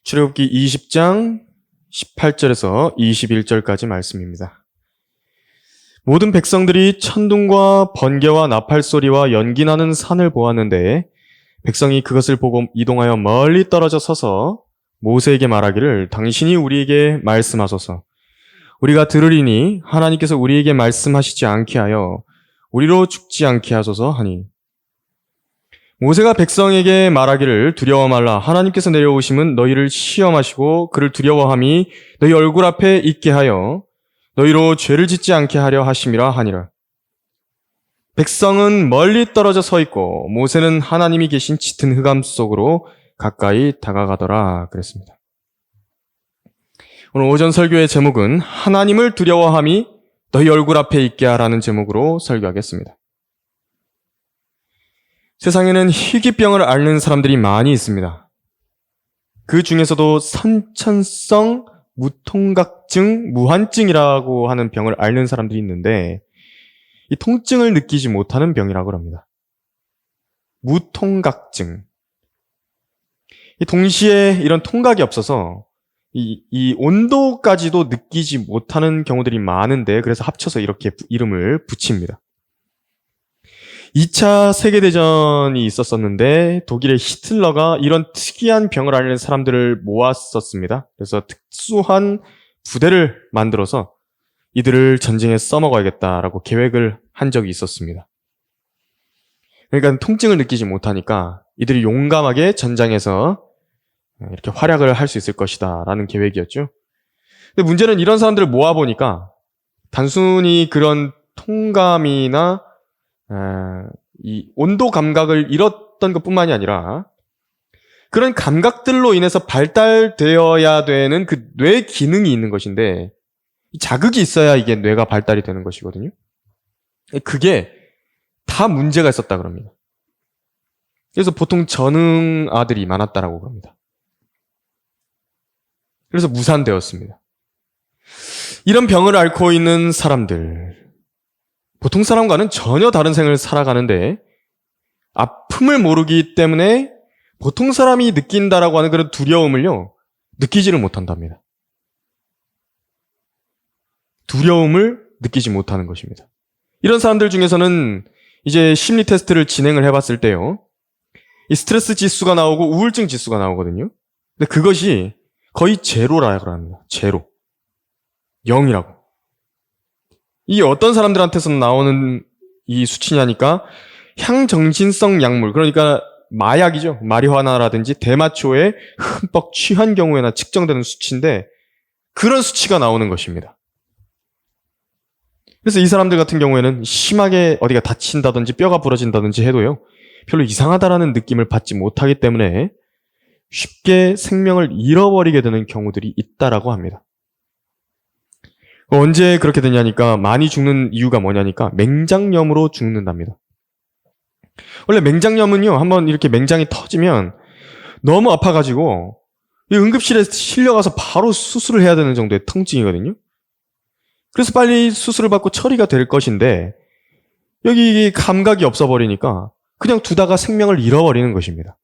출애굽기 20장 18절에서 21절까지 말씀입니다. 모든 백성들이 천둥과 번개와 나팔 소리와 연기 나는 산을 보았는데 백성이 그것을 보고 이동하여 멀리 떨어져 서서 모세에게 말하기를 당신이 우리에게 말씀하소서. 우리가 들으리니 하나님께서 우리에게 말씀하시지 않게 하여 우리로 죽지 않게 하소서 하니 모세가 백성에게 말하기를 두려워 말라. 하나님께서 내려오심은 너희를 시험하시고 그를 두려워함이 너희 얼굴 앞에 있게 하여 너희로 죄를 짓지 않게 하려 하심이라 하니라. 백성은 멀리 떨어져 서 있고 모세는 하나님이 계신 짙은 흑암 속으로 가까이 다가가더라 그랬습니다. 오늘 오전 설교의 제목은 하나님을 두려워함이 너희 얼굴 앞에 있게 하라는 제목으로 설교하겠습니다. 세상에는 희귀병을 앓는 사람들이 많이 있습니다. 그 중에서도 선천성 무통각증, 무환증이라고 하는 병을 앓는 사람들이 있는데 이 통증을 느끼지 못하는 병이라고 합니다. 무통각증. 동시에 이런 통각이 없어서 이 온도까지도 느끼지 못하는 경우들이 많은데 그래서 합쳐서 이렇게 이름을 붙입니다. 2차 세계대전이 있었었는데 독일의 히틀러가 이런 특이한 병을 앓는 사람들을 모았었습니다. 그래서 특수한 부대를 만들어서 이들을 전쟁에 써먹어야겠다라고 계획을 한 적이 있었습니다. 그러니까 통증을 느끼지 못하니까 이들이 용감하게 전장에서 이렇게 활약을 할 수 있을 것이다 라는 계획이었죠. 근데 문제는 이런 사람들을 모아보니까 단순히 그런 통감이나 이 온도 감각을 잃었던 것뿐만이 아니라 그런 감각들로 인해서 발달되어야 되는 그 뇌 기능이 있는 것인데 자극이 있어야 이게 뇌가 발달이 되는 것이거든요. 그게 다 문제가 있었다 그럽니다. 그래서 보통 전응아들이 많았다라고 합니다. 그래서 무산되었습니다. 이런 병을 앓고 있는 사람들, 보통 사람과는 전혀 다른 생을 살아가는데 아픔을 모르기 때문에 보통 사람이 느낀다라고 하는 그런 두려움을요, 느끼지를 못한답니다. 두려움을 느끼지 못하는 것입니다. 이런 사람들 중에서는 이제 심리 테스트를 진행을 해봤을 때요, 이 스트레스 지수가 나오고 우울증 지수가 나오거든요. 근데 그것이 거의 제로라고 합니다. 제로. 0이라고. 이 어떤 사람들한테서 나오는 이 수치냐니까 향정신성 약물, 그러니까 마약이죠. 마리화나라든지 대마초에 흠뻑 취한 경우에나 측정되는 수치인데 그런 수치가 나오는 것입니다. 그래서 이 사람들 같은 경우에는 심하게 어디가 다친다든지 뼈가 부러진다든지 해도요, 별로 이상하다라는 느낌을 받지 못하기 때문에 쉽게 생명을 잃어버리게 되는 경우들이 있다라고 합니다. 언제 그렇게 되냐니까 많이 죽는 이유가 뭐냐니까 맹장염으로 죽는답니다. 원래 맹장염은요, 한번 이렇게 맹장이 터지면 너무 아파가지고 응급실에 실려가서 바로 수술을 해야 되는 정도의 통증이거든요. 그래서 빨리 수술을 받고 처리가 될 것인데 여기 감각이 없어버리니까 그냥 두다가 생명을 잃어버리는 것입니다.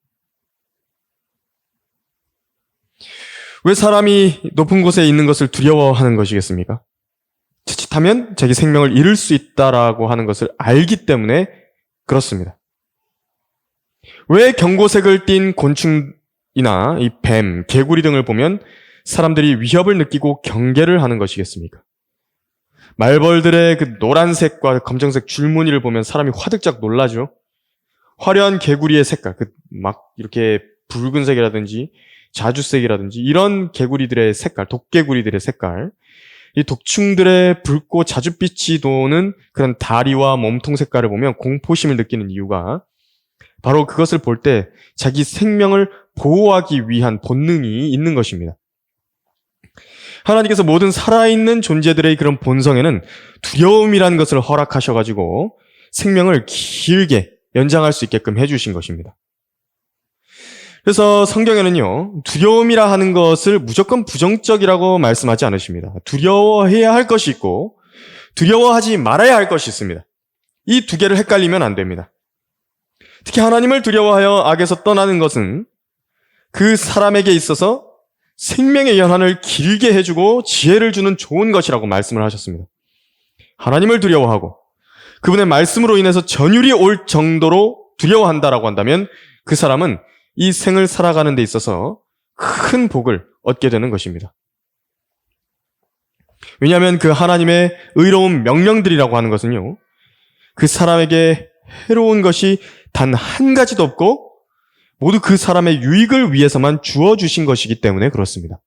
왜 사람이 높은 곳에 있는 것을 두려워하는 것이겠습니까? 자칫하면 자기 생명을 잃을 수 있다라고 하는 것을 알기 때문에 그렇습니다. 왜 경고색을 띤 곤충이나 이 뱀, 개구리 등을 보면 사람들이 위협을 느끼고 경계를 하는 것이겠습니까? 말벌들의 그 노란색과 검정색 줄무늬를 보면 사람이 화들짝 놀라죠. 화려한 개구리의 색깔, 그 막 이렇게 붉은색이라든지 자주색이라든지 이런 개구리들의 색깔, 독개구리들의 색깔, 이 독충들의 붉고 자줏빛이 도는 그런 다리와 몸통 색깔을 보면 공포심을 느끼는 이유가 바로 그것을 볼 때 자기 생명을 보호하기 위한 본능이 있는 것입니다. 하나님께서 모든 살아있는 존재들의 그런 본성에는 두려움이라는 것을 허락하셔가지고 생명을 길게 연장할 수 있게끔 해주신 것입니다. 그래서 성경에는요, 두려움이라 하는 것을 무조건 부정적이라고 말씀하지 않으십니다. 두려워해야 할 것이 있고 두려워하지 말아야 할 것이 있습니다. 이 두 개를 헷갈리면 안 됩니다. 특히 하나님을 두려워하여 악에서 떠나는 것은 그 사람에게 있어서 생명의 연한을 길게 해주고 지혜를 주는 좋은 것이라고 말씀을 하셨습니다. 하나님을 두려워하고 그분의 말씀으로 인해서 전율이 올 정도로 두려워한다라고 한다면 그 사람은 이 생을 살아가는 데 있어서 큰 복을 얻게 되는 것입니다. 왜냐하면 그 하나님의 의로운 명령들이라고 하는 것은요, 그 사람에게 해로운 것이 단 한 가지도 없고 모두 그 사람의 유익을 위해서만 주어주신 것이기 때문에 그렇습니다.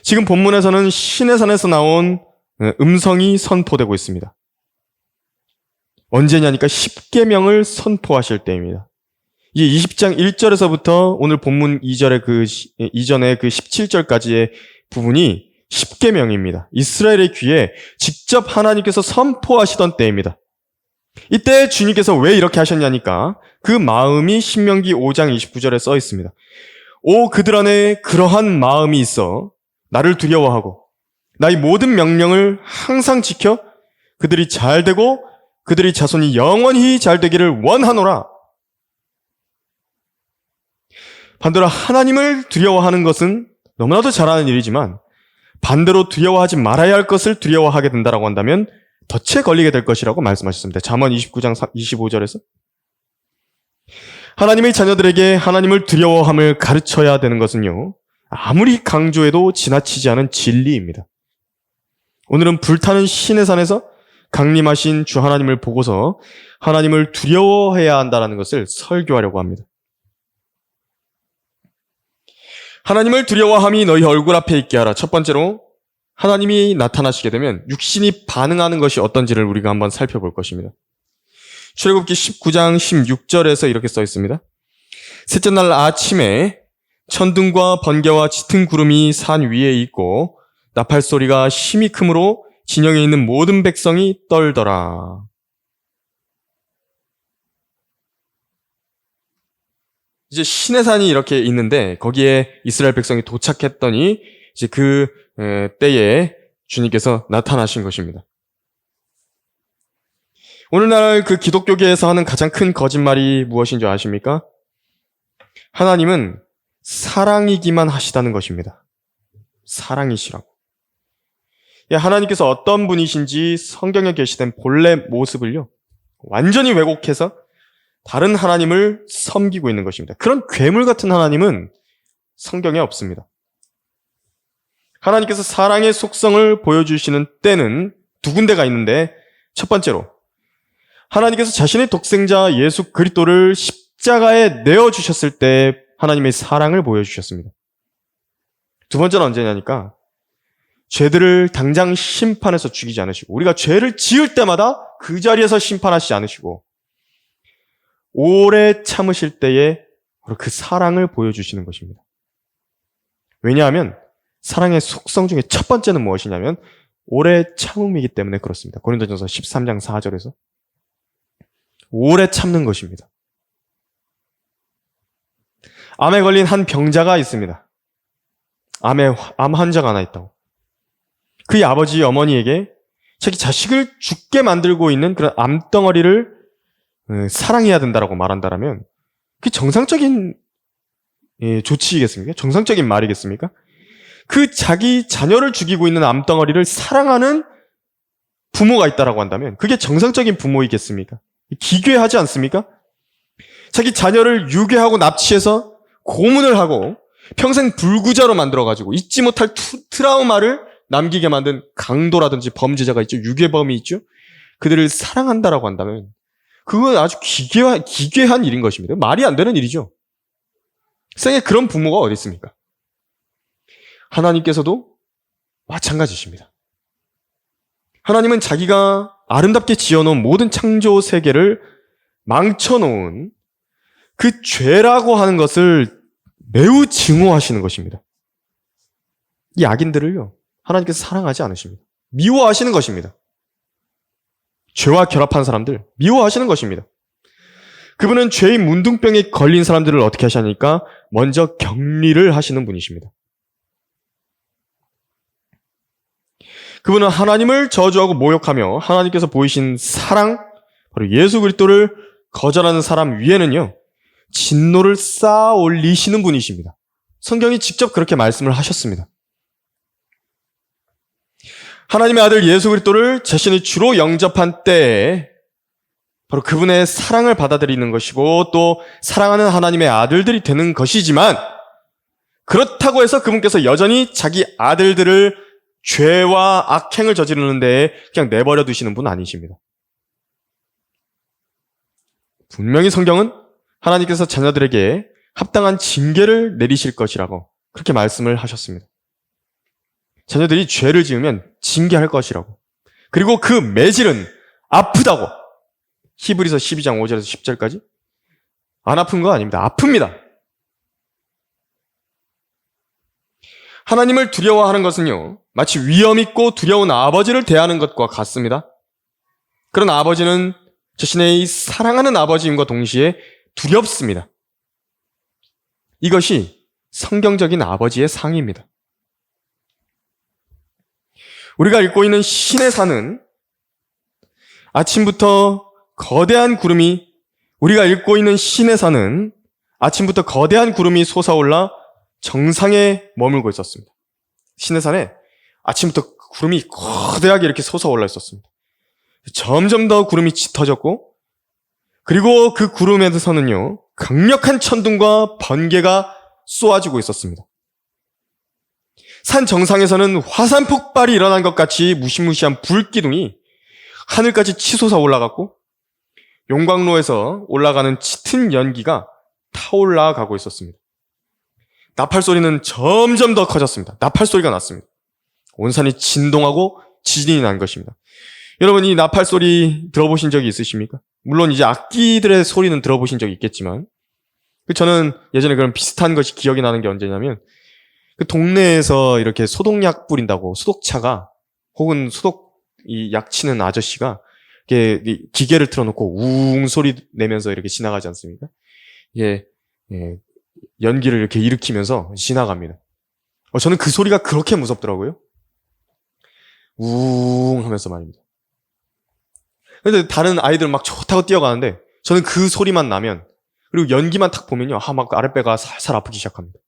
지금 본문에서는 시내산에서 나온 음성이 선포되고 있습니다. 언제냐니까 10계명을 선포하실 때입니다. 이제 20장 1절에서부터 오늘 본문 2절의 이전의 그 17절까지의 부분이 10계명입니다. 이스라엘의 귀에 직접 하나님께서 선포하시던 때입니다. 이때 주님께서 왜 이렇게 하셨냐니까 그 마음이 신명기 5장 29절에 써 있습니다. 오, 그들 안에 그러한 마음이 있어 나를 두려워하고 나의 모든 명령을 항상 지켜 그들이 잘 되고 그들의 자손이 영원히 잘 되기를 원하노라. 반대로 하나님을 두려워하는 것은 너무나도 잘하는 일이지만 반대로 두려워하지 말아야 할 것을 두려워하게 된다고 한다면 덫에 걸리게 될 것이라고 말씀하셨습니다. 잠언 29장 25절에서 하나님의 자녀들에게 하나님을 두려워함을 가르쳐야 되는 것은요, 아무리 강조해도 지나치지 않은 진리입니다. 오늘은 불타는 시내산에서 강림하신 주 하나님을 보고서 하나님을 두려워해야 한다는 것을 설교하려고 합니다. 하나님을 두려워함이 너희 얼굴 앞에 있게 하라. 첫 번째로 하나님이 나타나시게 되면 육신이 반응하는 것이 어떤지를 우리가 한번 살펴볼 것입니다. 출애굽기 19장 16절에서 이렇게 써 있습니다. 셋째 날 아침에 천둥과 번개와 짙은 구름이 산 위에 있고 나팔 소리가 심히 크므로 진영에 있는 모든 백성이 떨더라. 이제 시내산이 이렇게 있는데 거기에 이스라엘 백성이 도착했더니 이제 그 때에 주님께서 나타나신 것입니다. 오늘날 그 기독교계에서 하는 가장 큰 거짓말이 무엇인 줄 아십니까? 하나님은 사랑이기만 하시다는 것입니다. 사랑이시라고. 하나님께서 어떤 분이신지 성경에 게시된 본래 모습을요, 완전히 왜곡해서 다른 하나님을 섬기고 있는 것입니다. 그런 괴물 같은 하나님은 성경에 없습니다. 하나님께서 사랑의 속성을 보여주시는 때는 두 군데가 있는데, 첫 번째로 하나님께서 자신의 독생자 예수 그리스도를 십자가에 내어주셨을 때 하나님의 사랑을 보여주셨습니다. 두 번째는 언제냐니까 죄들을 당장 심판해서 죽이지 않으시고 우리가 죄를 지을 때마다 그 자리에서 심판하시지 않으시고 오래 참으실 때에 그 사랑을 보여주시는 것입니다. 왜냐하면 사랑의 속성 중에 첫 번째는 무엇이냐면 오래 참음이기 때문에 그렇습니다. 고린도전서 13장 4절에서 오래 참는 것입니다. 암에 걸린 한 병자가 있습니다. 암 환자가 하나 있다고. 그의 아버지 어머니에게 자기 자식을 죽게 만들고 있는 그런 암덩어리를 사랑해야 된다라고 말한다면 그게 정상적인 조치이겠습니까? 정상적인 말이겠습니까? 그 자기 자녀를 죽이고 있는 암덩어리를 사랑하는 부모가 있다라고 한다면 그게 정상적인 부모이겠습니까? 기괴하지 않습니까? 자기 자녀를 유괴하고 납치해서 고문을 하고 평생 불구자로 만들어가지고 잊지 못할 트라우마를 남기게 만든 강도라든지 범죄자가 있죠. 유괴범이 있죠. 그들을 사랑한다라고 한다면 그건 아주 기괴한 일인 것입니다. 말이 안 되는 일이죠. 세상에 그런 부모가 어디 있습니까? 하나님께서도 마찬가지십니다. 하나님은 자기가 아름답게 지어놓은 모든 창조 세계를 망쳐놓은 그 죄라고 하는 것을 매우 증오하시는 것입니다. 이 악인들을요, 하나님께서 사랑하지 않으십니다. 미워하시는 것입니다. 죄와 결합한 사람들, 미워하시는 것입니다. 그분은 죄의 문둥병에 걸린 사람들을 어떻게 하시니까 먼저 격리를 하시는 분이십니다. 그분은 하나님을 저주하고 모욕하며 하나님께서 보이신 사랑, 바로 예수 그리스도를 거절하는 사람 위에는요, 진노를 쌓아 올리시는 분이십니다. 성경이 직접 그렇게 말씀을 하셨습니다. 하나님의 아들 예수 그리스도를 자신의 주로 영접한 때에 바로 그분의 사랑을 받아들이는 것이고 또 사랑하는 하나님의 아들들이 되는 것이지만 그렇다고 해서 그분께서 여전히 자기 아들들을 죄와 악행을 저지르는 데에 그냥 내버려 두시는 분은 아니십니다. 분명히 성경은 하나님께서 자녀들에게 합당한 징계를 내리실 것이라고 그렇게 말씀을 하셨습니다. 자녀들이 죄를 지으면 징계할 것이라고. 그리고 그 매질은 아프다고. 히브리서 12장 5절에서 10절까지. 안 아픈 거 아닙니다. 아픕니다. 하나님을 두려워하는 것은요, 마치 위험 있고 두려운 아버지를 대하는 것과 같습니다. 그런 아버지는 자신의 사랑하는 아버지임과 동시에 두렵습니다. 이것이 성경적인 아버지의 상입니다. 우리가 읽고 있는 신의 산은 아침부터 거대한 구름이 솟아올라 정상에 머물고 있었습니다. 신의 산에 아침부터 구름이 거대하게 이렇게 솟아올라 있었습니다. 점점 더 구름이 짙어졌고 그리고 그 구름에서는요 강력한 천둥과 번개가 쏘아지고 있었습니다. 산 정상에서는 화산 폭발이 일어난 것 같이 무시무시한 불기둥이 하늘까지 치솟아 올라갔고 용광로에서 올라가는 짙은 연기가 타올라 가고 있었습니다. 나팔 소리는 점점 더 커졌습니다. 나팔 소리가 났습니다. 온 산이 진동하고 지진이 난 것입니다. 여러분 이 나팔 소리 들어보신 적이 있으십니까? 물론 이제 악기들의 소리는 들어보신 적이 있겠지만 저는 예전에 그런 비슷한 것이 기억이 나는 게 언제냐면 그 동네에서 이렇게 소독약 뿌린다고 소독차가 혹은 약 치는 아저씨가 이렇게 기계를 틀어놓고 우웅 소리 내면서 이렇게 지나가지 않습니까? 예, 연기를 이렇게 일으키면서 지나갑니다. 저는 그 소리가 그렇게 무섭더라고요. 우웅 하면서 말입니다. 근데 다른 아이들 막 좋다고 뛰어가는데 저는 그 소리만 나면 그리고 연기만 탁 보면요. 막 아랫배가 살살 아프기 시작합니다.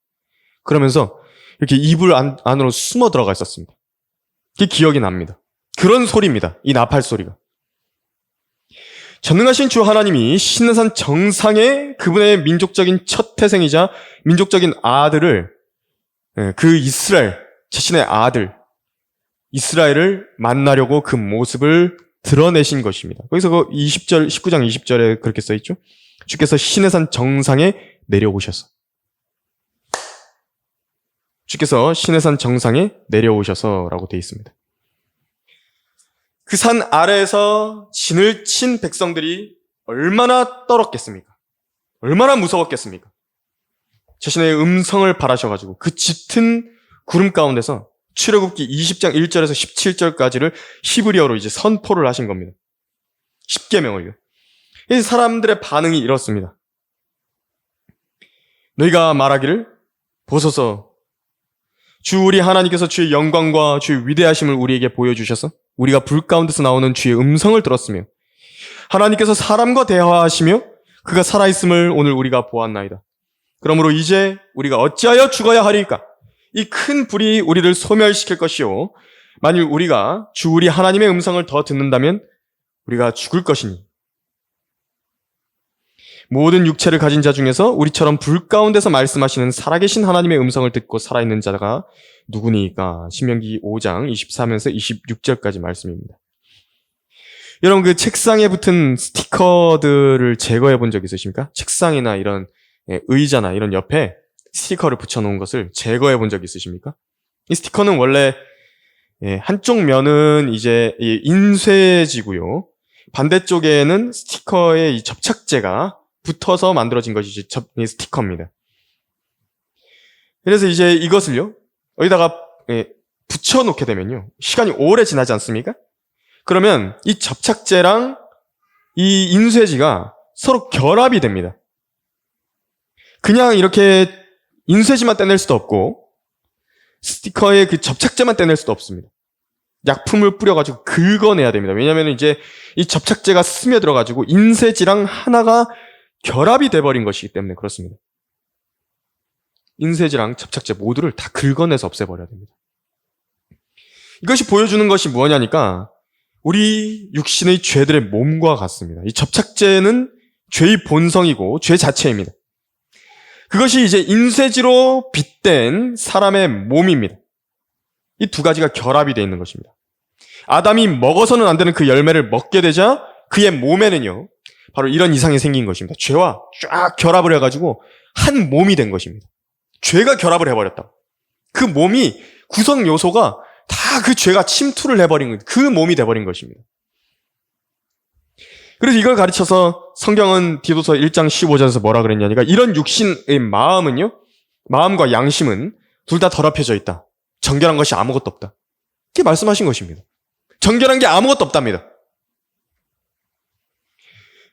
그러면서 이렇게 이불 안으로 숨어 들어가 있었습니다. 그게 기억이 납니다. 그런 소리입니다. 이 나팔 소리가. 전능하신 주 하나님이 신내산 정상에 그분의 민족적인 첫 태생이자 민족적인 아들을 그 자신의 아들 이스라엘을 만나려고 그 모습을 드러내신 것입니다. 거기서 그 19장 20절에 그렇게 써있죠. 주께서 시내산 정상에 내려오셔서 라고 되어 있습니다. 그 산 아래에서 진을 친 백성들이 얼마나 떨었겠습니까? 얼마나 무서웠겠습니까? 자신의 음성을 바라셔가지고 그 짙은 구름 가운데서 출애굽기 20장 1절에서 17절까지를 히브리어로 이제 선포를 하신 겁니다. 10계명을요. 이 사람들의 반응이 이렇습니다. 너희가 말하기를 보소서 주 우리 하나님께서 주의 영광과 주의 위대하심을 우리에게 보여주셔서 우리가 불 가운데서 나오는 주의 음성을 들었으며 하나님께서 사람과 대화하시며 그가 살아있음을 오늘 우리가 보았나이다. 그러므로 이제 우리가 어찌하여 죽어야 하리까? 이 큰 불이 우리를 소멸시킬 것이요 만일 우리가 주 우리 하나님의 음성을 더 듣는다면 우리가 죽을 것이니 모든 육체를 가진 자 중에서 우리처럼 불 가운데서 말씀하시는 살아계신 하나님의 음성을 듣고 살아있는 자가 누구니까? 신명기 5장 23에서 26절까지 말씀입니다. 여러분 그 책상에 붙은 스티커들을 제거해 본 적 있으십니까? 책상이나 이런 의자나 이런 옆에 스티커를 붙여놓은 것을 제거해 본 적 있으십니까? 이 스티커는 원래 한쪽 면은 이제 인쇄지고요. 반대쪽에는 스티커의 이 접착제가 붙어서 만들어진 것이 스티커입니다. 그래서 이제 이것을요, 여기다가 붙여놓게 되면요, 시간이 오래 지나지 않습니까? 그러면 이 접착제랑 이 인쇄지가 서로 결합이 됩니다. 그냥 이렇게 인쇄지만 떼낼 수도 없고, 스티커의 그 접착제만 떼낼 수도 없습니다. 약품을 뿌려가지고 긁어내야 됩니다. 왜냐하면 이제 이 접착제가 스며들어가지고 인쇄지랑 하나가 결합이 돼버린 것이기 때문에 그렇습니다. 인쇄지랑 접착제 모두를 다 긁어내서 없애버려야 됩니다. 이것이 보여주는 것이 뭐냐니까 우리 육신의 죄들의 몸과 같습니다. 이 접착제는 죄의 본성이고 죄 자체입니다. 그것이 이제 인쇄지로 빗댄 사람의 몸입니다. 이 두 가지가 결합이 되어 있는 것입니다. 아담이 먹어서는 안 되는 그 열매를 먹게 되자 그의 몸에는요, 바로 이런 이상이 생긴 것입니다. 죄와 쫙 결합을 해가지고 한 몸이 된 것입니다. 죄가 결합을 해버렸다. 그 몸이 구성 요소가 다 그 죄가 침투를 해버린 그 몸이 돼버린 것입니다. 그래서 이걸 가르쳐서 성경은 디도서 1장 15절에서 뭐라 그랬냐니까 이런 육신의 마음은요, 마음과 양심은 둘 다 더럽혀져 있다. 정결한 것이 아무것도 없다. 이렇게 말씀하신 것입니다. 정결한 게 아무것도 없답니다.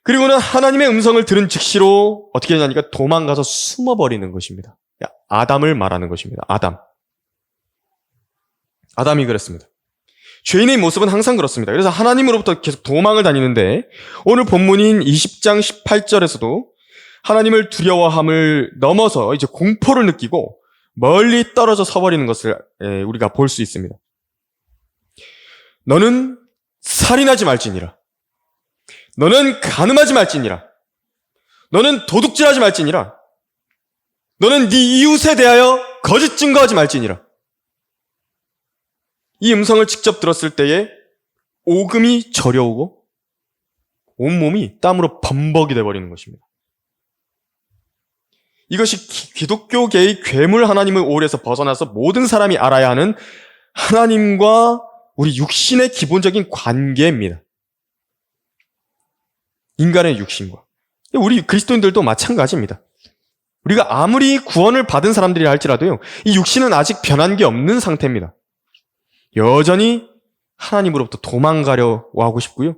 그리고는 하나님의 음성을 들은 즉시로 어떻게 하냐니까 도망가서 숨어버리는 것입니다. 아담을 말하는 것입니다. 아담이 그랬습니다. 죄인의 모습은 항상 그렇습니다. 그래서 하나님으로부터 계속 도망을 다니는데 오늘 본문인 20장 18절에서도 하나님을 두려워함을 넘어서 이제 공포를 느끼고 멀리 떨어져 서버리는 것을 우리가 볼 수 있습니다. 너는 살인하지 말지니라. 너는 간음하지 말지니라. 너는 도둑질하지 말지니라. 너는 네 이웃에 대하여 거짓 증거하지 말지니라. 이 음성을 직접 들었을 때에 오금이 저려오고 온몸이 땀으로 범벅이 되어버리는 것입니다. 이것이 기독교계의 괴물 하나님의 오울에서 벗어나서 모든 사람이 알아야 하는 하나님과 우리 육신의 기본적인 관계입니다. 인간의 육신과. 우리 그리스도인들도 마찬가지입니다. 우리가 아무리 구원을 받은 사람들이라 할지라도요, 이 육신은 아직 변한 게 없는 상태입니다. 여전히 하나님으로부터 도망가려 하고 싶고요.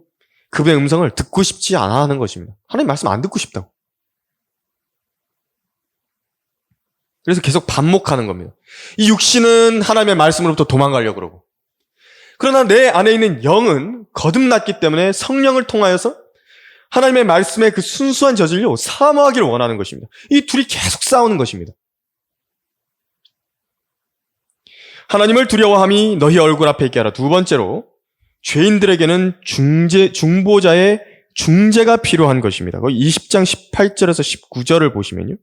그분의 음성을 듣고 싶지 않아 하는 것입니다. 하나님 말씀 안 듣고 싶다고. 그래서 계속 반목하는 겁니다. 이 육신은 하나님의 말씀으로부터 도망가려고 그러고, 그러나 내 안에 있는 영은 거듭났기 때문에 성령을 통하여서 하나님의 말씀의 그 순수한 저질로 사모하기를 원하는 것입니다. 이 둘이 계속 싸우는 것입니다. 하나님을 두려워함이 너희 얼굴 앞에 있게 하라. 두 번째로 죄인들에게는 중보자의 중재가 필요한 것입니다. 거기 20장 18절에서 19절을 보시면요,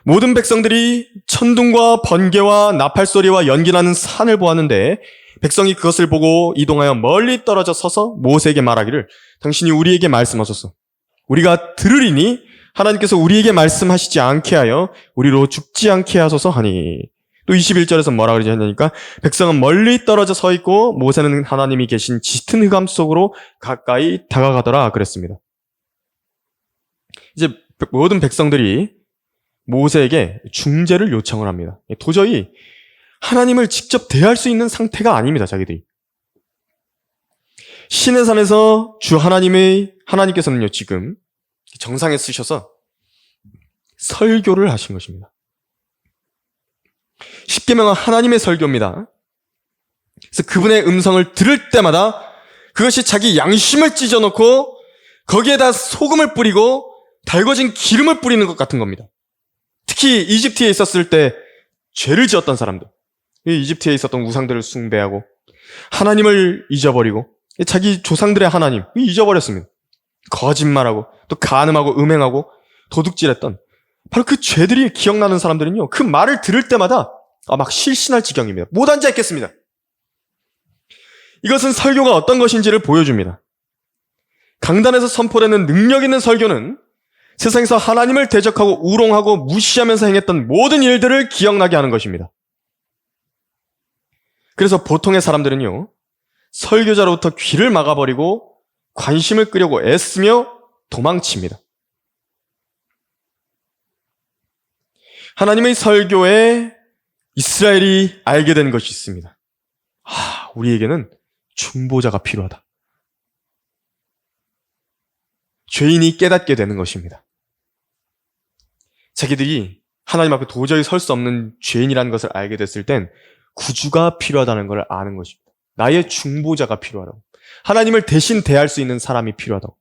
모든 백성들이 천둥과 번개와 나팔소리와 연기나는 산을 보았는데 백성이 그것을 보고 이동하여 멀리 떨어져 서서 모세에게 말하기를 당신이 우리에게 말씀하소서. 우리가 들으리니 하나님께서 우리에게 말씀하시지 않게 하여 우리로 죽지 않게 하소서 하니. 또 21절에서 뭐라 그러냐니까 백성은 멀리 떨어져 서 있고 모세는 하나님이 계신 짙은 흑암 속으로 가까이 다가가더라 그랬습니다. 이제 모든 백성들이 모세에게 중재를 요청을 합니다. 도저히 하나님을 직접 대할 수 있는 상태가 아닙니다, 자기들이. 신의 산에서 주 하나님께서는요, 지금 정상에 쓰셔서 설교를 하신 것입니다. 십계명은 하나님의 설교입니다. 그래서 그분의 음성을 들을 때마다 그것이 자기 양심을 찢어놓고 거기에다 소금을 뿌리고 달궈진 기름을 뿌리는 것 같은 겁니다. 특히 이집트에 있었을 때 죄를 지었던 사람들, 이집트에 있었던 우상들을 숭배하고 하나님을 잊어버리고 자기 조상들의 하나님 잊어버렸습니다. 거짓말하고 또 간음하고 음행하고 도둑질했던 바로 그 죄들이 기억나는 사람들은요, 그 말을 들을 때마다 막 실신할 지경입니다. 못 앉아 있겠습니다. 이것은 설교가 어떤 것인지를 보여줍니다. 강단에서 선포되는 능력 있는 설교는 세상에서 하나님을 대적하고 우롱하고 무시하면서 행했던 모든 일들을 기억나게 하는 것입니다. 그래서 보통의 사람들은요, 설교자로부터 귀를 막아버리고 관심을 끄려고 애쓰며 도망칩니다. 하나님의 설교에 이스라엘이 알게 된 것이 있습니다. 우리에게는 중보자가 필요하다. 죄인이 깨닫게 되는 것입니다. 자기들이 하나님 앞에 도저히 설 수 없는 죄인이라는 것을 알게 됐을 땐 구주가 필요하다는 걸 아는 것입니다. 나의 중보자가 필요하다고. 하나님을 대신 대할 수 있는 사람이 필요하다고.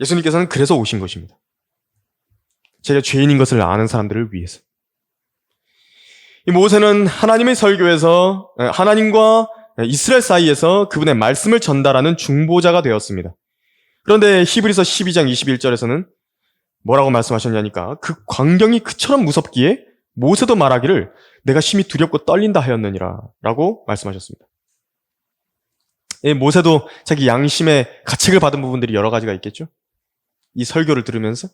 예수님께서는 그래서 오신 것입니다. 제가 죄인인 것을 아는 사람들을 위해서. 이 모세는 하나님의 설교에서 하나님과 이스라엘 사이에서 그분의 말씀을 전달하는 중보자가 되었습니다. 그런데 히브리서 12장 21절에서는 뭐라고 말씀하셨냐니까 그 광경이 그처럼 무섭기에 모세도 말하기를 내가 심히 두렵고 떨린다 하였느니라 라고 말씀하셨습니다. 모세도 자기 양심의 가책을 받은 부분들이 여러 가지가 있겠죠. 이 설교를 들으면서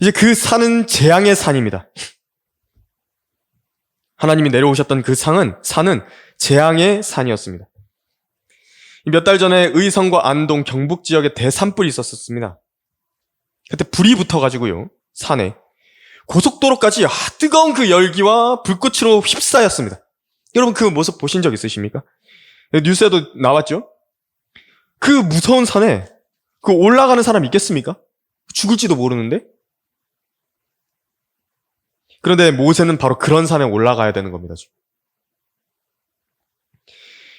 이제 그 산은 재앙의 산입니다. 하나님이 내려오셨던 그 산은 재앙의 산이었습니다. 몇 달 전에 의성과 안동 경북 지역에 대산불이 있었습니다. 그때 불이 붙어가지고요, 산에 고속도로까지 뜨거운 그 열기와 불꽃으로 휩싸였습니다. 여러분 그 모습 보신 적 있으십니까? 뉴스에도 나왔죠? 그 무서운 산에 그 올라가는 사람 있겠습니까? 죽을지도 모르는데. 그런데 모세는 바로 그런 산에 올라가야 되는 겁니다.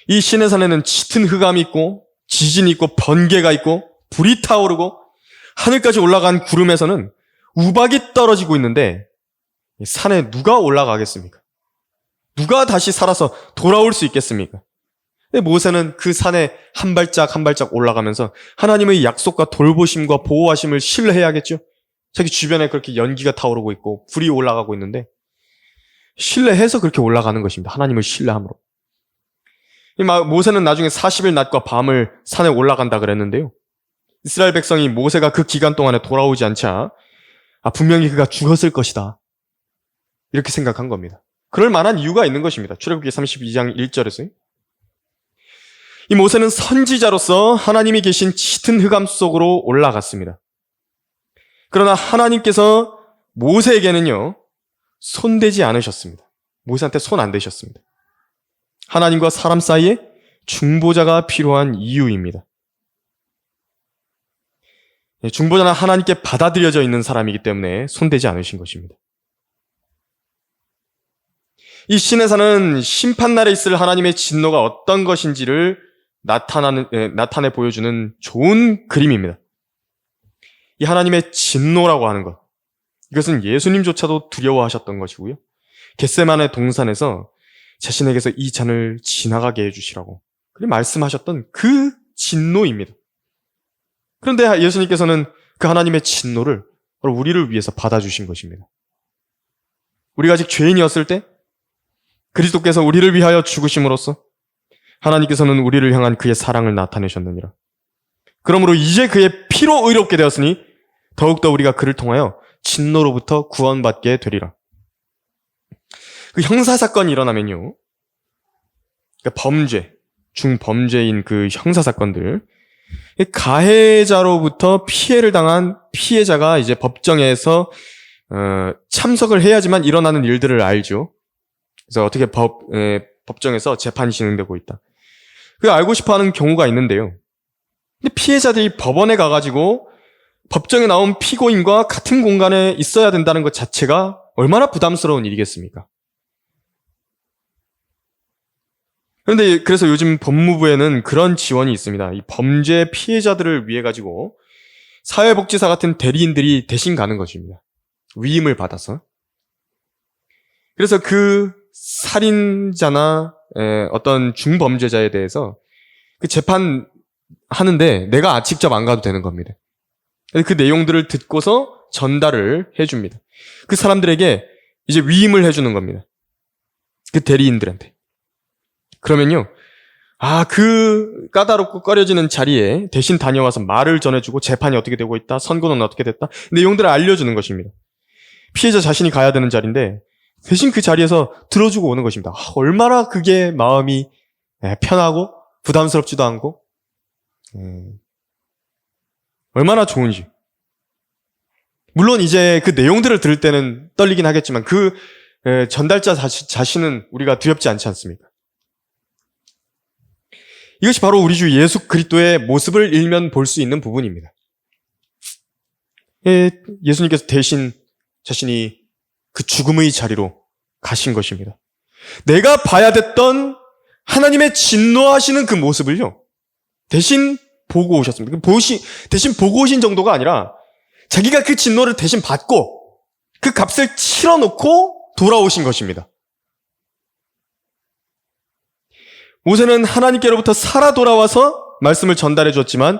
이 시내산에는 짙은 흑암이 있고 지진이 있고 번개가 있고 불이 타오르고 하늘까지 올라간 구름에서는 우박이 떨어지고 있는데 산에 누가 올라가겠습니까? 누가 다시 살아서 돌아올 수 있겠습니까? 모세는 그 산에 한 발짝 한 발짝 올라가면서 하나님의 약속과 돌보심과 보호하심을 신뢰해야겠죠? 자기 주변에 그렇게 연기가 타오르고 있고 불이 올라가고 있는데 신뢰해서 그렇게 올라가는 것입니다. 하나님을 신뢰함으로. 모세는 나중에 40일 낮과 밤을 산에 올라간다 그랬는데요. 이스라엘 백성이 모세가 그 기간 동안에 돌아오지 않자 분명히 그가 죽었을 것이다. 이렇게 생각한 겁니다. 그럴 만한 이유가 있는 것입니다. 출애굽기 32장 1절에서요. 이 모세는 선지자로서 하나님이 계신 짙은 흑암 속으로 올라갔습니다. 그러나 하나님께서 모세에게는요, 손대지 않으셨습니다. 모세한테 손 안 대셨습니다. 하나님과 사람 사이에 중보자가 필요한 이유입니다. 중보자는 하나님께 받아들여져 있는 사람이기 때문에 손대지 않으신 것입니다. 이 시내산은 심판날에 있을 하나님의 진노가 어떤 것인지를 나타내 보여주는 좋은 그림입니다. 이 하나님의 진노라고 하는 것, 이것은 예수님조차도 두려워하셨던 것이고요. 겟세마네 동산에서 자신에게서 이 잔을 지나가게 해주시라고 그렇게 말씀하셨던 그 진노입니다. 그런데 예수님께서는 그 하나님의 진노를 바로 우리를 위해서 받아주신 것입니다. 우리가 아직 죄인이었을 때 그리스도께서 우리를 위하여 죽으심으로써 하나님께서는 우리를 향한 그의 사랑을 나타내셨느니라. 그러므로 이제 그의 피로 의롭게 되었으니 더욱더 우리가 그를 통하여 진노로부터 구원받게 되리라. 그 형사사건이 일어나면요, 그러니까 범죄, 중범죄인 그 형사사건들, 가해자로부터 피해를 당한 피해자가 이제 법정에서 참석을 해야지만 일어나는 일들을 알죠. 그래서 어떻게 법정에서 재판이 진행되고 있다. 그 알고 싶어하는 경우가 있는데요. 근데 피해자들이 법원에 가가지고 법정에 나온 피고인과 같은 공간에 있어야 된다는 것 자체가 얼마나 부담스러운 일이겠습니까? 그런데 그래서 요즘 법무부에는 그런 지원이 있습니다. 이 범죄 피해자들을 위해 가지고 사회복지사 같은 대리인들이 대신 가는 것입니다. 위임을 받아서. 그래서 그 살인자나 어떤 중범죄자에 대해서 그 재판 하는데 내가 직접 안 가도 되는 겁니다. 그 내용들을 듣고서 전달을 해줍니다. 그 사람들에게 이제 위임을 해주는 겁니다. 그 대리인들한테. 그러면요, 그 까다롭고 꺼려지는 자리에 대신 다녀와서 말을 전해주고 재판이 어떻게 되고 있다, 선고는 어떻게 됐다, 내용들을 알려주는 것입니다. 피해자 자신이 가야 되는 자리인데 대신 그 자리에서 들어주고 오는 것입니다. 얼마나 그게 마음이 편하고 부담스럽지도 않고 얼마나 좋은지. 물론 이제 그 내용들을 들을 때는 떨리긴 하겠지만 그 전달자 자신은 우리가 두렵지 않지 않습니까? 이것이 바로 우리 주 예수 그리스도의 모습을 일면 볼 수 있는 부분입니다. 예수님께서 대신 자신이 그 죽음의 자리로 가신 것입니다. 내가 봐야 됐던 하나님의 진노하시는 그 모습을요, 대신 보고 오셨습니다. 대신 보고 오신 정도가 아니라 자기가 그 진노를 대신 받고 그 값을 치러놓고 돌아오신 것입니다. 모세는 하나님께로부터 살아 돌아와서 말씀을 전달해 줬지만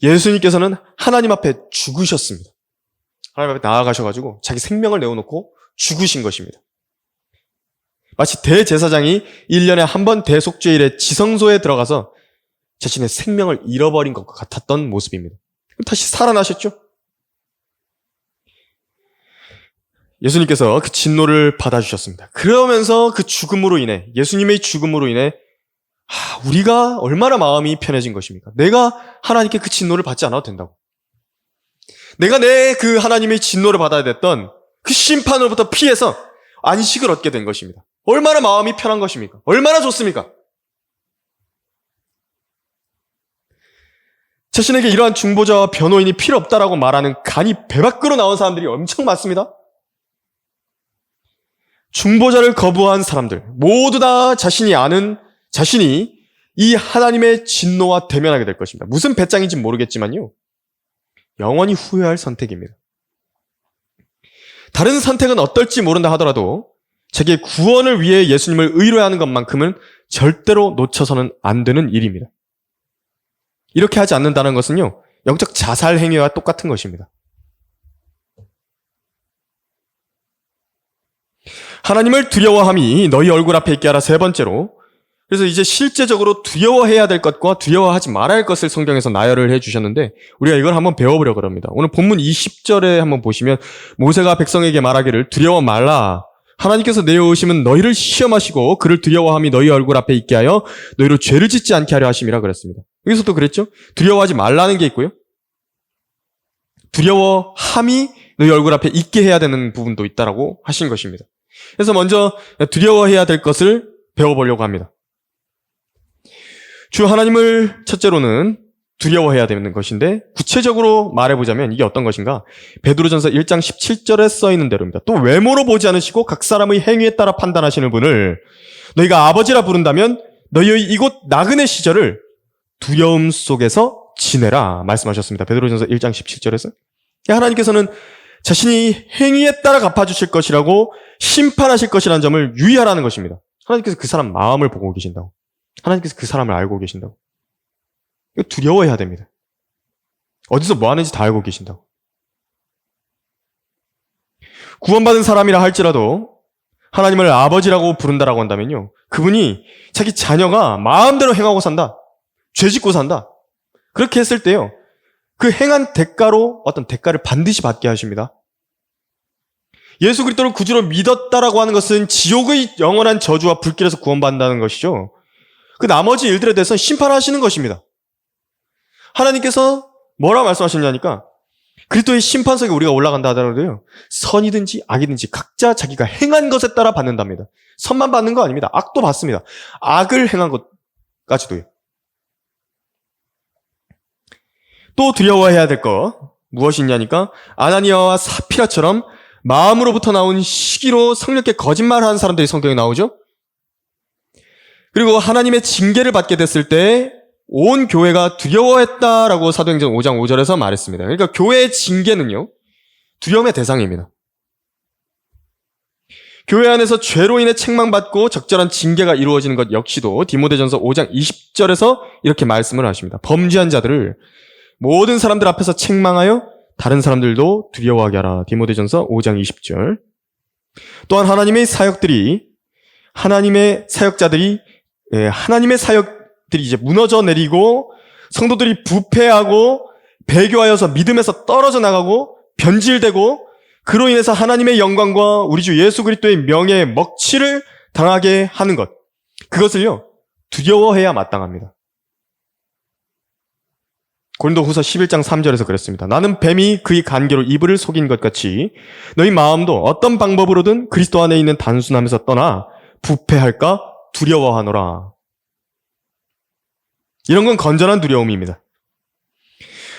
예수님께서는 하나님 앞에 죽으셨습니다. 하나님 앞에 나아가셔가지고 자기 생명을 내어놓고 죽으신 것입니다. 마치 대제사장이 1년에 한 번 대속죄일에 지성소에 들어가서 자신의 생명을 잃어버린 것과 같았던 모습입니다. 다시 살아나셨죠? 예수님께서 그 진노를 받아주셨습니다. 그러면서 그 죽음으로 인해, 예수님의 죽음으로 인해 우리가 얼마나 마음이 편해진 것입니까? 내가 하나님께 그 진노를 받지 않아도 된다고. 내가 내 그 하나님의 진노를 받아야 됐던 그 심판으로부터 피해서 안식을 얻게 된 것입니다. 얼마나 마음이 편한 것입니까? 얼마나 좋습니까? 자신에게 이러한 중보자와 변호인이 필요 없다라고 말하는 간이 배 밖으로 나온 사람들이 엄청 많습니다. 중보자를 거부한 사람들, 모두 다 자신이 이 하나님의 진노와 대면하게 될 것입니다. 무슨 배짱인지 모르겠지만요. 영원히 후회할 선택입니다. 다른 선택은 어떨지 모른다 하더라도 자기의 구원을 위해 예수님을 의뢰하는 것만큼은 절대로 놓쳐서는 안 되는 일입니다. 이렇게 하지 않는다는 것은요, 영적 자살 행위와 똑같은 것입니다. 하나님을 두려워함이 너희 얼굴 앞에 있게 하라. 세 번째로, 그래서 이제 실제적으로 두려워해야 될 것과 두려워하지 말아야 할 것을 성경에서 나열을 해주셨는데 우리가 이걸 한번 배워보려고 합니다. 오늘 본문 20절에 한번 보시면 모세가 백성에게 말하기를 두려워 말라. 하나님께서 내어오시면 너희를 시험하시고 그를 두려워함이 너희 얼굴 앞에 있게 하여 너희로 죄를 짓지 않게 하려 하심이라 그랬습니다. 여기서도 그랬죠? 두려워하지 말라는 게 있고요. 두려워함이 너희 얼굴 앞에 있게 해야 되는 부분도 있다라고 하신 것입니다. 그래서 먼저 두려워해야 될 것을 배워보려고 합니다. 주 하나님을 첫째로는 두려워해야 되는 것인데 구체적으로 말해보자면 이게 어떤 것인가? 베드로전서 1장 17절에 써있는 대로입니다. 또 외모로 보지 않으시고 각 사람의 행위에 따라 판단하시는 분을 너희가 아버지라 부른다면 너희의 이곳 나그네 시절을 두려움 속에서 지내라 말씀하셨습니다. 베드로전서 1장 17절에서 하나님께서는 자신이 행위에 따라 갚아주실 것이라고 심판하실 것이라는 점을 유의하라는 것입니다. 하나님께서 그 사람 마음을 보고 계신다고. 하나님께서 그 사람을 알고 계신다고. 두려워해야 됩니다. 어디서 뭐 하는지 다 알고 계신다고. 구원받은 사람이라 할지라도 하나님을 아버지라고 부른다라고 한다면요. 그분이 자기 자녀가 마음대로 행하고 산다. 죄 짓고 산다. 그렇게 했을 때요. 그 행한 대가로 어떤 대가를 반드시 받게 하십니다. 예수 그리스도를 구주로 믿었다라고 하는 것은 지옥의 영원한 저주와 불길에서 구원받는다는 것이죠. 그 나머지 일들에 대해서 심판하시는 것입니다. 하나님께서 뭐라고 말씀하셨냐니까 그리스도의 심판석에 우리가 올라간다 하더라도요. 선이든지 악이든지 각자 자기가 행한 것에 따라 받는답니다. 선만 받는 거 아닙니다. 악도 받습니다. 악을 행한 것까지도요. 또 두려워해야 될 거 무엇이 있냐니까 아나니아와 사피라처럼 마음으로부터 나온 시기로 성령께 거짓말하는 사람들이 성경에 나오죠. 그리고 하나님의 징계를 받게 됐을 때 온 교회가 두려워했다라고 사도행전 5장 5절에서 말했습니다. 그러니까 교회의 징계는요. 두려움의 대상입니다. 교회 안에서 죄로 인해 책망받고 적절한 징계가 이루어지는 것 역시도 디모데전서 5장 20절에서 이렇게 말씀을 하십니다. 범죄한 자들을 모든 사람들 앞에서 책망하여 다른 사람들도 두려워하게 하라. 디모데전서 5장 20절. 또한 하나님의 사역자들이 이제 무너져 내리고 성도들이 부패하고 배교하여서 믿음에서 떨어져 나가고 변질되고 그로 인해서 하나님의 영광과 우리 주 예수 그리스도의 명예에 먹칠을 당하게 하는 것. 그것을요. 두려워해야 마땅합니다. 고린도후서 11장 3절에서 그랬습니다. 나는 뱀이 그의 간계로 이불을 속인 것 같이 너희 마음도 어떤 방법으로든 그리스도 안에 있는 단순함에서 떠나 부패할까 두려워하노라. 이런 건 건전한 두려움입니다.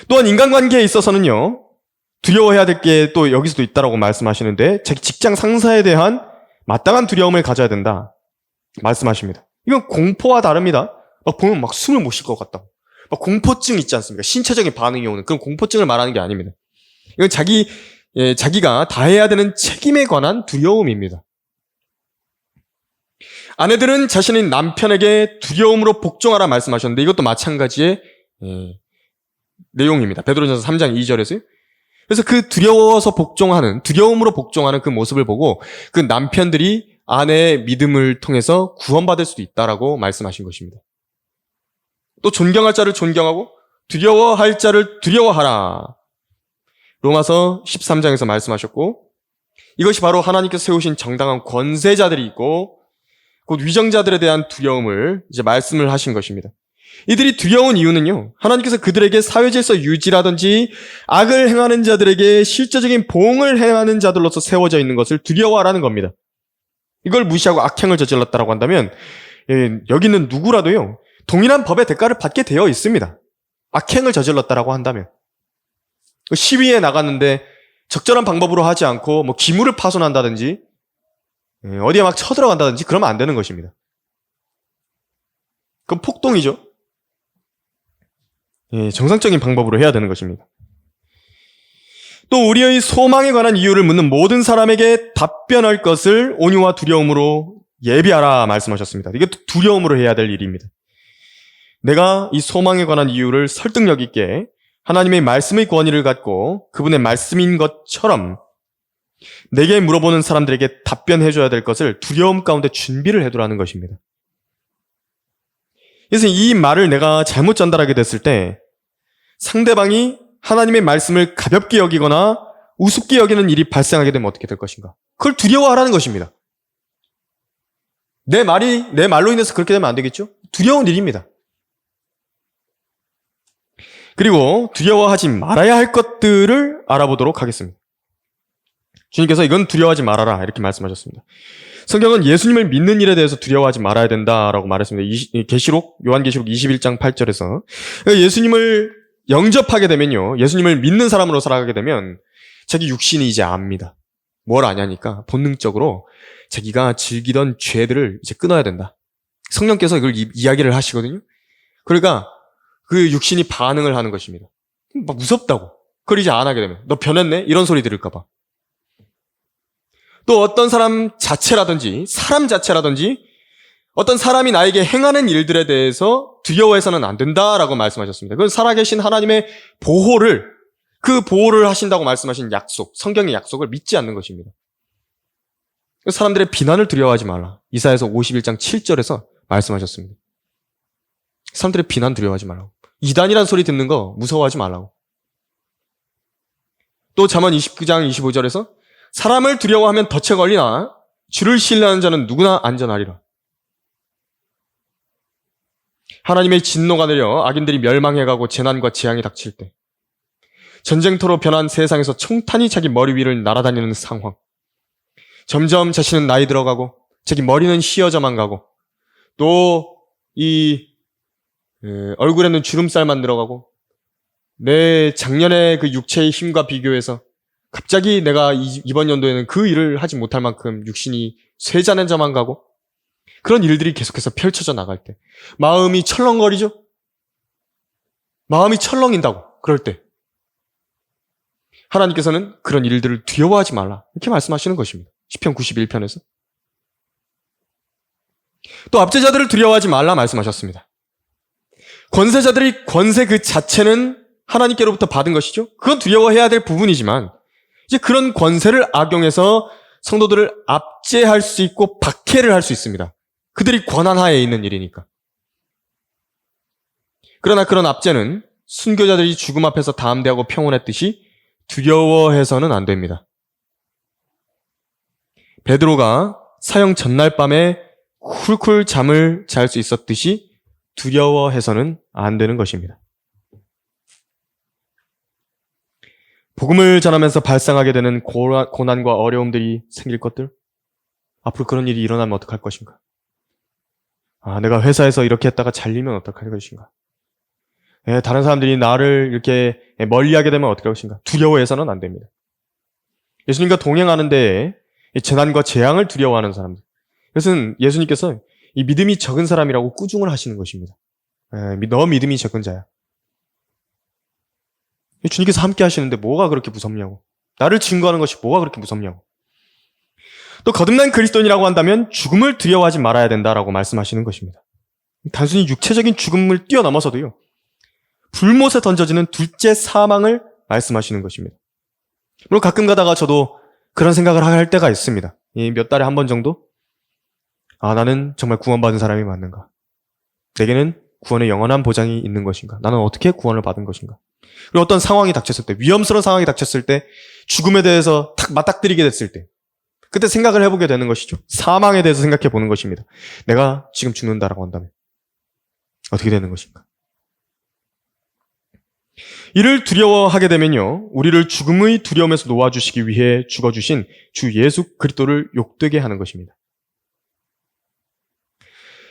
또한 인간관계에 있어서는요. 두려워해야 될 게 또 여기서도 있다라고 말씀하시는데 자기 직장 상사에 대한 마땅한 두려움을 가져야 된다 말씀하십니다. 이건 공포와 다릅니다. 막 보면 막 숨을 못 쉴 것 같다. 막 공포증 있지 않습니까? 신체적인 반응이 오는 그런 공포증을 말하는 게 아닙니다. 이건 자기가 다해야 되는 책임에 관한 두려움입니다. 아내들은 자신의 남편에게 두려움으로 복종하라 말씀하셨는데 이것도 마찬가지의 내용입니다. 베드로전서 3장 2절에서요. 그래서 그 두려움으로 복종하는 그 모습을 보고 그 남편들이 아내의 믿음을 통해서 구원받을 수도 있다라고 말씀하신 것입니다. 또 존경할 자를 존경하고 두려워할 자를 두려워하라. 로마서 13장에서 말씀하셨고 이것이 바로 하나님께서 세우신 정당한 권세자들이 있고 곧 위정자들에 대한 두려움을 이제 말씀을 하신 것입니다. 이들이 두려운 이유는요, 하나님께서 그들에게 사회질서 유지라든지 악을 행하는 자들에게 실제적인 보응을 행하는 자들로서 세워져 있는 것을 두려워하라는 겁니다. 이걸 무시하고 악행을 저질렀다라고 한다면 여기 있는 누구라도요, 동일한 법의 대가를 받게 되어 있습니다. 악행을 저질렀다라고 한다면. 시위에 나갔는데 적절한 방법으로 하지 않고 뭐 기물을 파손한다든지 어디에 막 쳐들어간다든지 그러면 안 되는 것입니다. 그건 폭동이죠. 정상적인 방법으로 해야 되는 것입니다. 또 우리의 소망에 관한 이유를 묻는 모든 사람에게 답변할 것을 온유와 두려움으로 예비하라 말씀하셨습니다. 이게 두려움으로 해야 될 일입니다. 내가 이 소망에 관한 이유를 설득력 있게 하나님의 말씀의 권위를 갖고 그분의 말씀인 것처럼 내게 물어보는 사람들에게 답변해줘야 될 것을 두려움 가운데 준비를 해두라는 것입니다. 그래서 이 말을 내가 잘못 전달하게 됐을 때 상대방이 하나님의 말씀을 가볍게 여기거나 우습게 여기는 일이 발생하게 되면 어떻게 될 것인가? 그걸 두려워하라는 것입니다. 내 말로 인해서 그렇게 되면 안 되겠죠? 두려운 일입니다. 그리고 두려워하지 말아야 할 것들을 알아보도록 하겠습니다. 주님께서 이건 두려워하지 말아라 이렇게 말씀하셨습니다. 성경은 예수님을 믿는 일에 대해서 두려워하지 말아야 된다라고 말했습니다. 요한계시록 21장 8절에서 예수님을 영접하게 되면요, 예수님을 믿는 사람으로 살아가게 되면 자기 육신이 이제 압니다. 뭘 아냐니까 본능적으로 자기가 즐기던 죄들을 이제 끊어야 된다. 성령께서 이걸 이야기를 하시거든요. 그러니까 그 육신이 반응을 하는 것입니다. 막 무섭다고. 그걸 이제 안 하게 되면 너 변했네? 이런 소리 들을까 봐. 또 어떤 사람 자체라든지 어떤 사람이 나에게 행하는 일들에 대해서 두려워해서는 안 된다라고 말씀하셨습니다. 그건 살아계신 하나님의 그 보호를 하신다고 말씀하신 약속, 성경의 약속을 믿지 않는 것입니다. 사람들의 비난을 두려워하지 말라. 이사야서 51장 7절에서 말씀하셨습니다. 사람들의 비난 두려워하지 말라고. 이단이란 소리 듣는 거 무서워하지 말라고. 또 잠언 29장 25절에서 사람을 두려워하면 덫에 걸리나 주를 신뢰하는 자는 누구나 안전하리라. 하나님의 진노가 내려 악인들이 멸망해가고 재난과 재앙이 닥칠 때, 전쟁터로 변한 세상에서 총탄이 자기 머리 위를 날아다니는 상황, 점점 자신은 나이 들어가고 자기 머리는 휘어져만 가고 또 얼굴에는 주름살만 들어가고 내 작년의 그 육체의 힘과 비교해서 갑자기 내가 이번 연도에는 그 일을 하지 못할 만큼 육신이 쇠잔해져만 가고 그런 일들이 계속해서 펼쳐져 나갈 때 마음이 철렁거리죠? 마음이 철렁인다고. 그럴 때 하나님께서는 그런 일들을 두려워하지 말라 이렇게 말씀하시는 것입니다. 시편 91편에서. 또 압제자들을 두려워하지 말라 말씀하셨습니다. 권세자들이 권세 그 자체는 하나님께로부터 받은 것이죠. 그건 두려워해야 될 부분이지만 이제 그런 권세를 악용해서 성도들을 압제할 수 있고 박해를 할 수 있습니다. 그들이 권한하에 있는 일이니까. 그러나 그런 압제는 순교자들이 죽음 앞에서 담대하고 평온했듯이 두려워해서는 안 됩니다. 베드로가 사형 전날 밤에 쿨쿨 잠을 잘 수 있었듯이 두려워해서는 안 되는 것입니다. 복음을 전하면서 발생하게 되는 고난과 어려움들이 생길 것들, 앞으로 그런 일이 일어나면 어떡할 것인가? 내가 회사에서 이렇게 했다가 잘리면 어떡할 것인가? 다른 사람들이 나를 이렇게 멀리하게 되면 어떡할 것인가? 두려워해서는 안 됩니다. 예수님과 동행하는데 재난과 재앙을 두려워하는 사람들, 그것은 예수님께서 이 믿음이 적은 사람이라고 꾸중을 하시는 것입니다. 너 믿음이 적은 자야. 주님께서 함께 하시는데 뭐가 그렇게 무섭냐고. 나를 증거하는 것이 뭐가 그렇게 무섭냐고. 또 거듭난 그리스도인이라고 한다면 죽음을 두려워하지 말아야 된다라고 말씀하시는 것입니다. 단순히 육체적인 죽음을 뛰어넘어서도요, 불못에 던져지는 둘째 사망을 말씀하시는 것입니다. 물론 가끔 가다가 저도 그런 생각을 할 때가 있습니다. 몇 달에 한 번 정도? 나는 정말 구원받은 사람이 맞는가? 내게는 구원의 영원한 보장이 있는 것인가? 나는 어떻게 구원을 받은 것인가? 그리고 어떤 상황이 닥쳤을 때, 위험스러운 상황이 닥쳤을 때, 죽음에 대해서 탁 맞닥뜨리게 됐을 때, 그때 생각을 해보게 되는 것이죠. 사망에 대해서 생각해 보는 것입니다. 내가 지금 죽는다라고 한다면 어떻게 되는 것인가? 이를 두려워하게 되면요, 우리를 죽음의 두려움에서 놓아주시기 위해 죽어주신 주 예수 그리스도를 욕되게 하는 것입니다.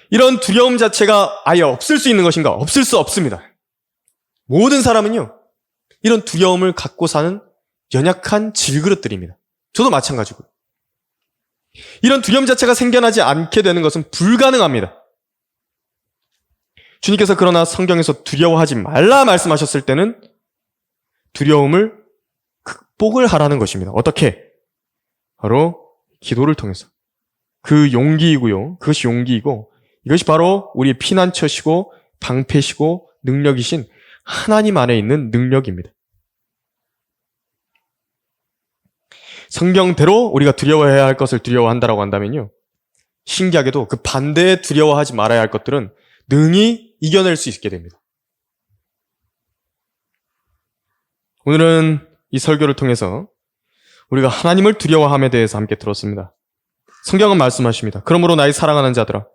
이런 두려움 자체가 아예 없을 수 있는 것인가? 없을 수 없습니다. 모든 사람은요, 이런 두려움을 갖고 사는 연약한 질그릇들입니다. 저도 마찬가지고요. 이런 두려움 자체가 생겨나지 않게 되는 것은 불가능합니다. 주님께서 그러나 성경에서 두려워하지 말라 말씀하셨을 때는 두려움을 극복을 하라는 것입니다. 어떻게? 바로 기도를 통해서. 그 용기이고요. 그것이 용기이고 이것이 바로 우리의 피난처시고 방패시고 능력이신 하나님 안에 있는 능력입니다. 성경대로 우리가 두려워해야 할 것을 두려워한다라고 한다면요, 신기하게도 그 반대에 두려워하지 말아야 할 것들은 능히 이겨낼 수 있게 됩니다. 오늘은 이 설교를 통해서 우리가 하나님을 두려워함에 대해서 함께 들었습니다. 성경은 말씀하십니다. 그러므로 나의 사랑하는 자들아,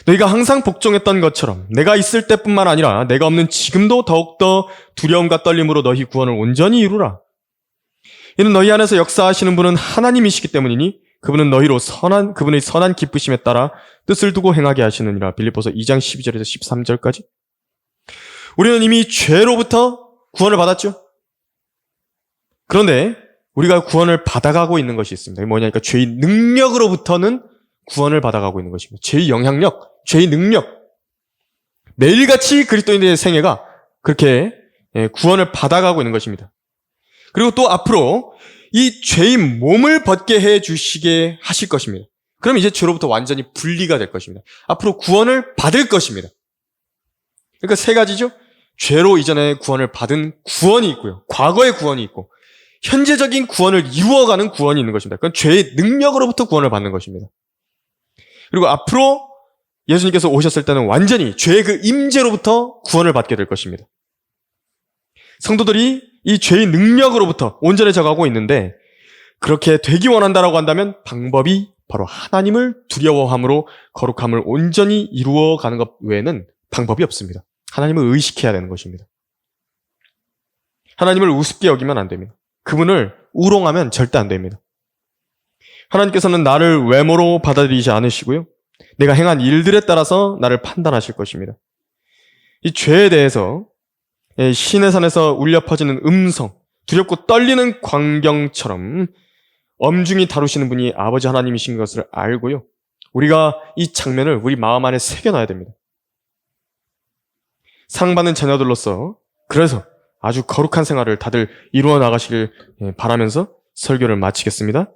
너희가 항상 복종했던 것처럼 내가 있을 때뿐만 아니라 내가 없는 지금도 더욱더 두려움과 떨림으로 너희 구원을 온전히 이루라. 이는 너희 안에서 역사하시는 분은 하나님이시기 때문이니 그분은 그분의 선한 기쁘심에 따라 뜻을 두고 행하게 하시느니라. 빌립보서 2장 12절에서 13절까지. 우리는 이미 죄로부터 구원을 받았죠. 그런데 우리가 구원을 받아가고 있는 것이 있습니다. 이게 뭐냐니까 죄의 능력으로부터는 구원을 받아가고 있는 것입니다. 죄의 영향력, 죄의 능력. 매일같이 그리스도인의 생애가 그렇게 구원을 받아가고 있는 것입니다. 그리고 또 앞으로 이 죄의 몸을 벗게 해 주시게 하실 것입니다. 그럼 이제 죄로부터 완전히 분리가 될 것입니다. 앞으로 구원을 받을 것입니다. 그러니까 세 가지죠. 죄로 이전에 구원을 받은 구원이 있고요. 과거의 구원이 있고 현재적인 구원을 이루어가는 구원이 있는 것입니다. 그건 죄의 능력으로부터 구원을 받는 것입니다. 그리고 앞으로 예수님께서 오셨을 때는 완전히 죄의 그 임재로부터 구원을 받게 될 것입니다. 성도들이 이 죄의 능력으로부터 온전해져 가고 있는데 그렇게 되기 원한다라고 한다면 방법이 바로 하나님을 두려워함으로 거룩함을 온전히 이루어가는 것 외에는 방법이 없습니다. 하나님을 의식해야 되는 것입니다. 하나님을 우습게 여기면 안 됩니다. 그분을 우롱하면 절대 안 됩니다. 하나님께서는 나를 외모로 받아들이지 않으시고요, 내가 행한 일들에 따라서 나를 판단하실 것입니다. 이 죄에 대해서 신의 산에서 울려 퍼지는 음성, 두렵고 떨리는 광경처럼 엄중히 다루시는 분이 아버지 하나님이신 것을 알고요, 우리가 이 장면을 우리 마음 안에 새겨놔야 됩니다. 사랑받는 자녀들로서 그래서 아주 거룩한 생활을 다들 이루어 나가시길 바라면서 설교를 마치겠습니다.